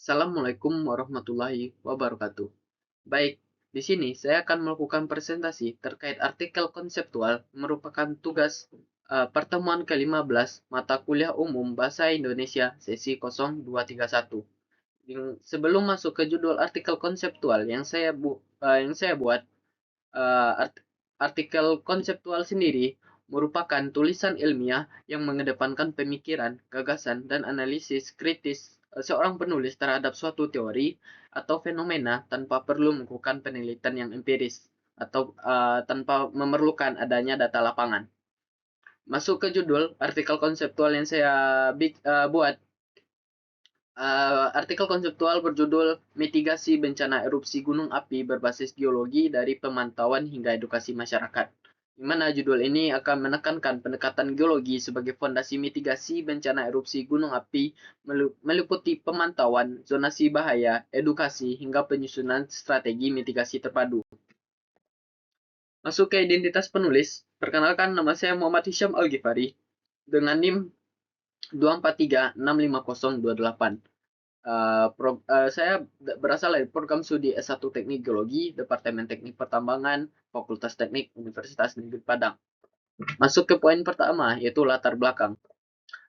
Assalamualaikum warahmatullahi wabarakatuh. Baik, di sini saya akan melakukan presentasi terkait artikel konseptual merupakan tugas pertemuan ke-15 mata kuliah umum Bahasa Indonesia sesi 0231. Sebelum masuk ke judul artikel konseptual yang saya buat, artikel konseptual sendiri merupakan tulisan ilmiah yang mengedepankan pemikiran, gagasan, dan analisis kritis seorang penulis terhadap suatu teori atau fenomena tanpa perlu melakukan penelitian yang empiris atau tanpa memerlukan adanya data lapangan. Masuk ke judul artikel konseptual yang saya buat. Artikel konseptual berjudul Mitigasi Bencana Erupsi Gunung Api Berbasis Geologi dari Pemantauan hingga Edukasi Masyarakat. Di mana judul ini akan menekankan pendekatan geologi sebagai fondasi mitigasi bencana erupsi gunung api meliputi pemantauan, zonasi bahaya, edukasi, hingga penyusunan strategi mitigasi terpadu. Masuk ke identitas penulis, perkenalkan nama saya Muhammad Hisham Al-Ghifari dengan NIM 243650288. Saya berasal dari program studi S1 Teknik Geologi, Departemen Teknik Pertambangan, Fakultas Teknik Universitas Negeri Padang. Masuk ke poin pertama, yaitu latar belakang.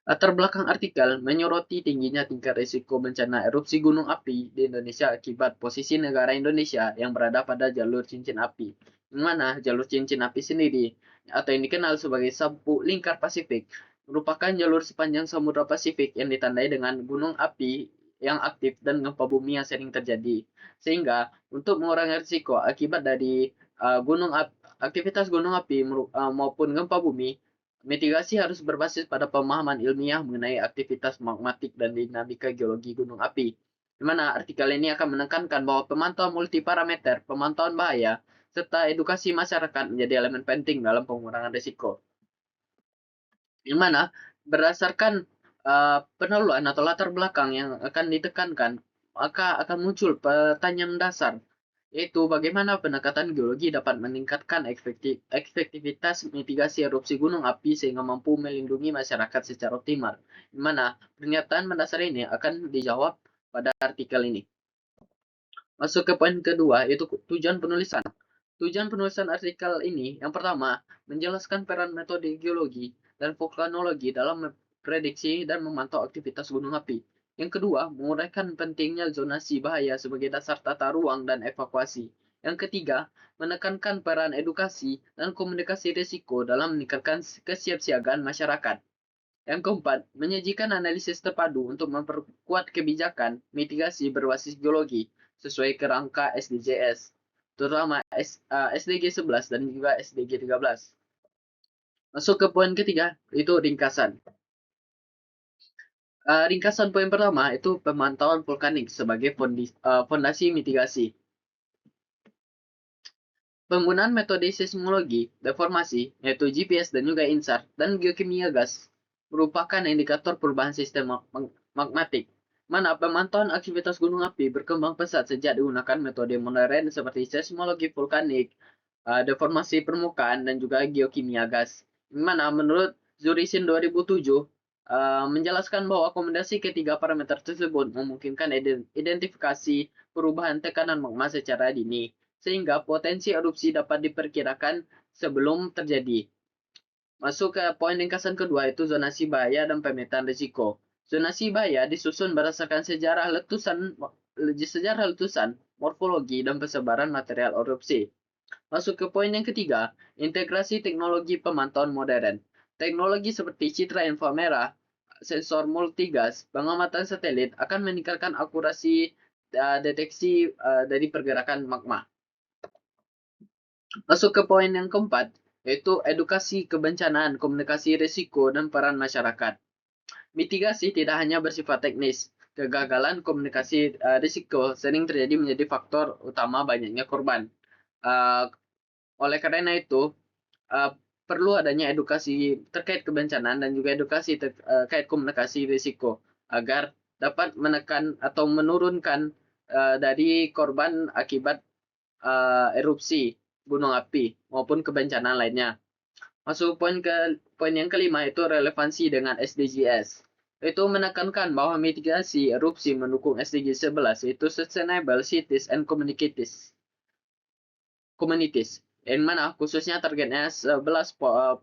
Latar belakang artikel menyoroti tingginya tingkat risiko bencana erupsi gunung api di Indonesia akibat posisi negara Indonesia yang berada pada jalur cincin api. Di mana jalur cincin api sendiri, atau yang dikenal sebagai sabuk lingkar Pasifik, merupakan jalur sepanjang Samudra Pasifik yang ditandai dengan gunung api yang aktif dan gempa bumi yang sering terjadi. Sehingga untuk mengurangi risiko akibat dari aktivitas gunung api maupun gempa bumi, mitigasi harus berbasis pada pemahaman ilmiah mengenai aktivitas magmatik dan dinamika geologi gunung api. Di mana artikel ini akan menekankan bahwa pemantauan multiparameter, pemantauan bahaya, serta edukasi masyarakat menjadi elemen penting dalam pengurangan risiko. Di mana berdasarkan penelitian atau latar belakang yang akan ditekankan, maka akan muncul pertanyaan dasar, yaitu bagaimana pendekatan geologi dapat meningkatkan efektivitas mitigasi erupsi gunung api sehingga mampu melindungi masyarakat secara optimal. Di mana pernyataan mendasar ini akan dijawab pada artikel ini. Masuk ke poin kedua, yaitu tujuan penulisan. Tujuan penulisan artikel ini, yang pertama, menjelaskan peran metode geologi dan vulkanologi dalam memprediksi dan memantau aktivitas gunung api. Yang kedua, menguraikan pentingnya zonasi bahaya sebagai dasar tata ruang dan evakuasi. Yang ketiga, menekankan peran edukasi dan komunikasi risiko dalam meningkatkan kesiapsiagaan masyarakat. Yang keempat, menyajikan analisis terpadu untuk memperkuat kebijakan mitigasi berbasis geologi sesuai kerangka SDGs, terutama SDG 11 dan juga SDG 13. Masuk ke poin ketiga, itu ringkasan. Ringkasan poin pertama itu pemantauan vulkanik sebagai fondasi mitigasi. Penggunaan metode seismologi deformasi, yaitu GPS dan juga INSAR, dan geokimia gas merupakan indikator perubahan sistem magmatik, mana pemantauan aktivitas gunung api berkembang pesat sejak digunakan metode modern seperti seismologi vulkanik, deformasi permukaan, dan juga geokimia gas. Mana menurut Zurisin 2007, menjelaskan bahwa akomodasi ketiga parameter tersebut memungkinkan identifikasi perubahan tekanan magma secara dini, sehingga potensi erupsi dapat diperkirakan sebelum terjadi. Masuk ke poin ringkasan kedua, itu zonasi bahaya dan pemetaan risiko. Zonasi bahaya disusun berdasarkan sejarah letusan, morfologi, dan persebaran material erupsi. Masuk ke poin yang ketiga, integrasi teknologi pemantauan modern. Teknologi seperti citra inframerah, sensor multigas, pengamatan satelit akan meningkatkan akurasi deteksi dari pergerakan magma. Masuk ke poin yang keempat, yaitu edukasi kebencanaan, komunikasi risiko, dan peran masyarakat. Mitigasi tidak hanya bersifat teknis. Kegagalan komunikasi risiko sering terjadi menjadi faktor utama banyaknya korban. Oleh karena itu, perlu adanya edukasi terkait kebencanaan dan juga edukasi terkait komunikasi risiko agar dapat menekan atau menurunkan dari korban akibat erupsi gunung api maupun kebencanaan lainnya. Masuk poin yang kelima, itu relevansi dengan SDGs. itu menekankan bahwa mitigasi erupsi mendukung SDG 11 yaitu Sustainable Cities and Communities, yang mana khususnya targetnya 11.5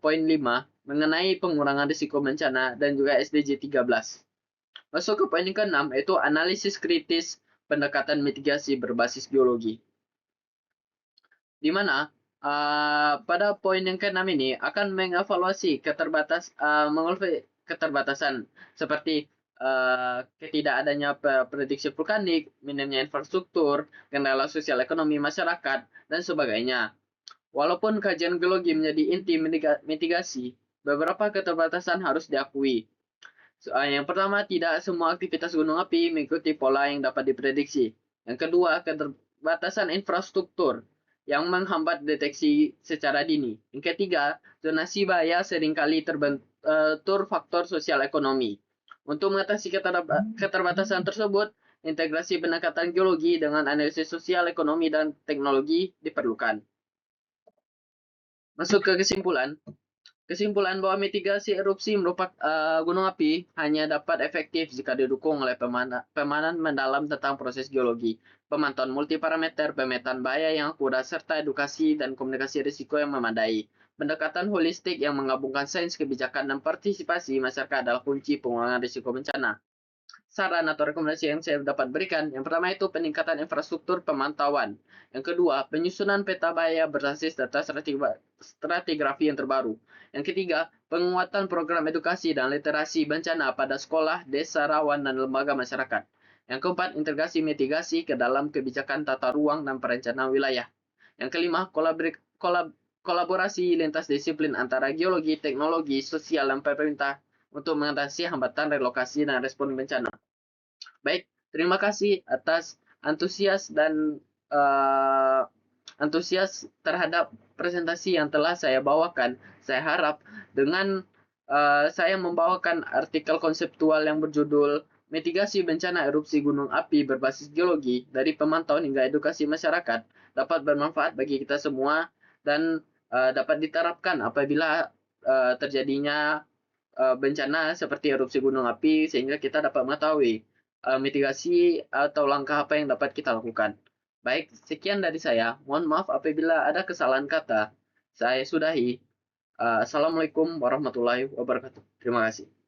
mengenai pengurangan risiko bencana dan juga SDG 13. Masuk ke poin yang ke-6 yaitu analisis kritis pendekatan mitigasi berbasis geologi. Di mana pada poin yang ke-6 ini akan mengevaluasi keterbatasan seperti ketidakadanya prediksi vulkanik, minimnya infrastruktur, kendala sosial ekonomi masyarakat, dan sebagainya. Walaupun kajian geologi menjadi inti mitigasi, beberapa keterbatasan harus diakui. Yang pertama, tidak semua aktivitas gunung api mengikuti pola yang dapat diprediksi. Yang kedua, keterbatasan infrastruktur yang menghambat deteksi secara dini. Yang ketiga, zonasi bahaya seringkali terbentur faktor sosial ekonomi. Untuk mengatasi keterbatasan tersebut, integrasi pendekatan geologi dengan analisis sosial, ekonomi, dan teknologi diperlukan. Masuk ke kesimpulan. Kesimpulan bahwa mitigasi erupsi merupakan gunung api hanya dapat efektif jika didukung oleh pemahaman mendalam tentang proses geologi, pemantauan multiparameter, pemetaan bahaya yang akurat, serta edukasi dan komunikasi risiko yang memadai. Pendekatan holistik yang menggabungkan sains, kebijakan, dan partisipasi masyarakat adalah kunci pengurangan risiko bencana. Saran atau rekomendasi yang saya dapat berikan, yang pertama itu peningkatan infrastruktur pemantauan. Yang kedua, penyusunan peta bahaya berbasis data stratigrafi yang terbaru. Yang ketiga, penguatan program edukasi dan literasi bencana pada sekolah, desa rawan, dan lembaga masyarakat. Yang keempat, integrasi mitigasi ke dalam kebijakan tata ruang dan perencanaan wilayah. Yang kelima, kolaborasi lintas disiplin antara geologi, teknologi, sosial, dan pemerintah untuk mengatasi hambatan relokasi dan respon bencana. Baik, terima kasih atas uh, antusias terhadap presentasi yang telah saya bawakan. Saya harap dengan saya membawakan artikel konseptual yang berjudul Mitigasi Bencana Erupsi Gunung Api Berbasis Geologi dari Pemantauan hingga Edukasi Masyarakat dapat bermanfaat bagi kita semua dan dapat diterapkan apabila terjadinya bencana seperti erupsi gunung api sehingga kita dapat mengetahui mitigasi atau langkah apa yang dapat kita lakukan. Baik, sekian dari saya. Mohon maaf apabila ada kesalahan kata. Saya sudahi. Assalamualaikum warahmatullahi wabarakatuh. Terima kasih.